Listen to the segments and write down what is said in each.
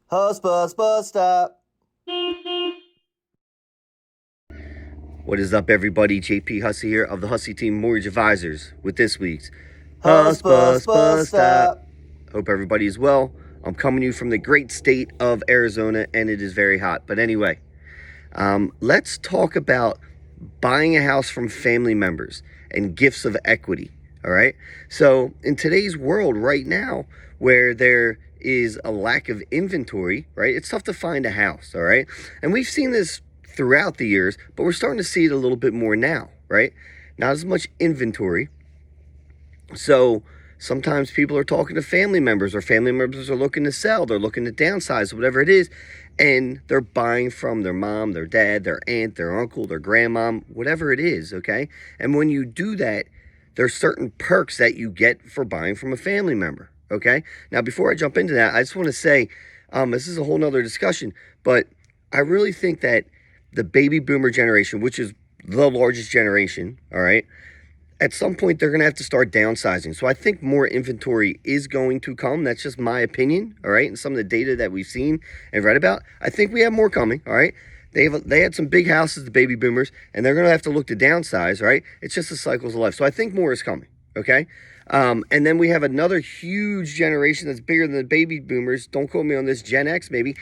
Hussbus bus stop. What is up, everybody? JP Hussey here of the Hussey Team Mortgage Advisors with this week's Hussbus bus stop. Hope everybody is well. I'm coming to you from the great state of Arizona, and it is very hot. But anyway, let's talk about buying a house from family members and gifts of equity. All right. So in today's world right now, where there is a lack of inventory, right, it's tough to find a house. All right. And we've seen this throughout the years, but we're starting to see it a little bit more now, right? Not as much inventory. So sometimes people are talking to family members, or family members are looking to sell, they're looking to downsize, whatever it is, and they're buying from their mom, their dad, their aunt, their uncle, their grandmom, whatever it is, okay? And when you do that, there's certain perks that you get for buying from a family member, okay? Now, before I jump into that, I just want to say, this is a whole nother discussion, but I really think that the baby boomer generation, which is the largest generation, all right, at some point they're going to have to start downsizing. So I think more inventory is going to come. That's just my opinion, all right? And some of the data that we've seen and read about, I think we have more coming, all right? They had some big houses, the baby boomers, and they're going to have to look to downsize, right? It's just the cycles of life. So I think more is coming, okay? And then we have another huge generation that's bigger than the baby boomers. Don't quote me on this, Gen X maybe,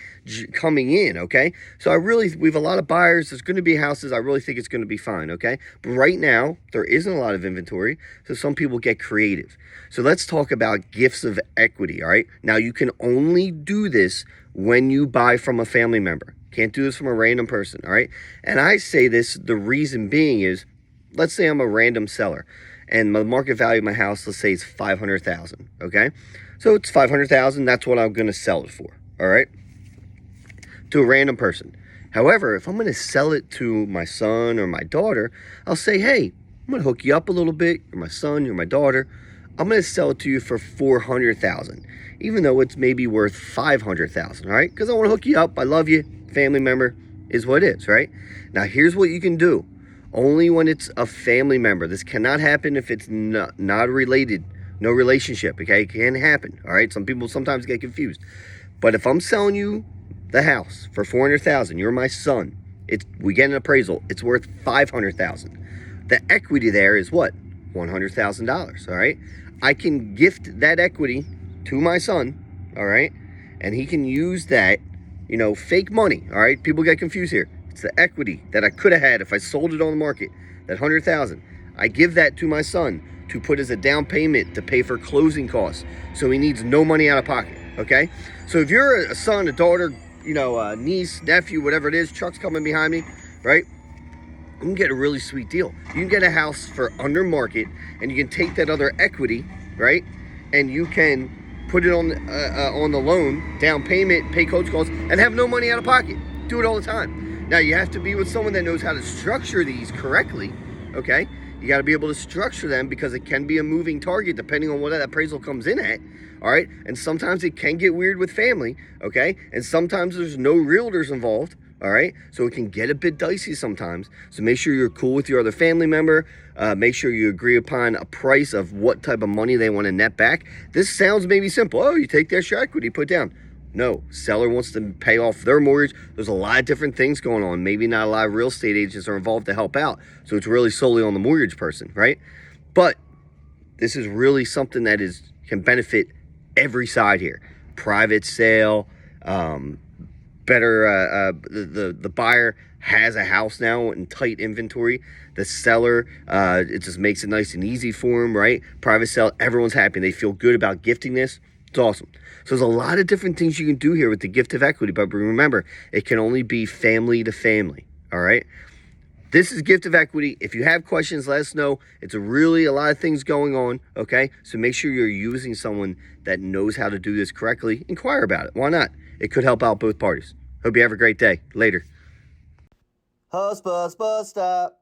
coming in, okay? So we have a lot of buyers. There's going to be houses. I really think it's going to be fine, okay? But right now, there isn't a lot of inventory, so some people get creative. So let's talk about gifts of equity, all right? Now, you can only do this when you buy from a family member. Can't do this from a random person, all right? And I say this, the reason being is, let's say I'm a random seller, and the market value of my house, let's say it's $500,000, okay? So it's $500,000, that's what I'm going to sell it for, all right? To a random person. However, if I'm going to sell it to my son or my daughter, I'll say, hey, I'm going to hook you up a little bit. You're my son, you're my daughter. I'm going to sell it to you for $400,000, even though it's maybe worth $500,000, all right? Because I want to hook you up. I love you. Family member is what it is, right? Now, here's what you can do. Only when it's a family member. This cannot happen if it's not related, no relationship, okay? It can happen, all right? Some people sometimes get confused. But if I'm selling you the house for $400,000, you're my son, we get an appraisal, it's worth $500,000. The equity there is what? $100,000, all right? I can gift that equity to my son, all right? And he can use that, fake money, all right? People get confused here. It's the equity that I could have had if I sold it on the market, that $100,000. I give that to my son to put as a down payment to pay for closing costs. So he needs no money out of pocket, okay? So if you're a son, a daughter, a niece, nephew, whatever it is, Chuck's coming behind me, right? You can get a really sweet deal. You can get a house for under market, and you can take that other equity, right? And you can put it on the loan, down payment, pay coach costs, and have no money out of pocket. Do it all the time. Now, you have to be with someone that knows how to structure these correctly, okay? You got to be able to structure them because it can be a moving target depending on what that appraisal comes in at, all right? And sometimes it can get weird with family, okay? And sometimes there's no realtors involved, all right? So it can get a bit dicey sometimes. So make sure you're cool with your other family member. Make sure you agree upon a price of what type of money they want to net back. This sounds maybe simple. Oh, you take their share equity, put down. No, seller wants to pay off their mortgage. There's a lot of different things going on. Maybe not a lot of real estate agents are involved to help out. So it's really solely on the mortgage person, right? But this is really something that can benefit every side here. Private sale, better, the buyer has a house now in tight inventory. The seller, it just makes it nice and easy for them, right? Private sale, everyone's happy. They feel good about gifting this. It's awesome. So there's a lot of different things you can do here with the gift of equity, but remember, it can only be family to family, all right? This is gift of equity. If you have questions, let us know. It's really a lot of things going on, okay? So make sure you're using someone that knows how to do this correctly. Inquire about it. Why not? It could help out both parties. Hope you have a great day. Later. Hussbus bus stop.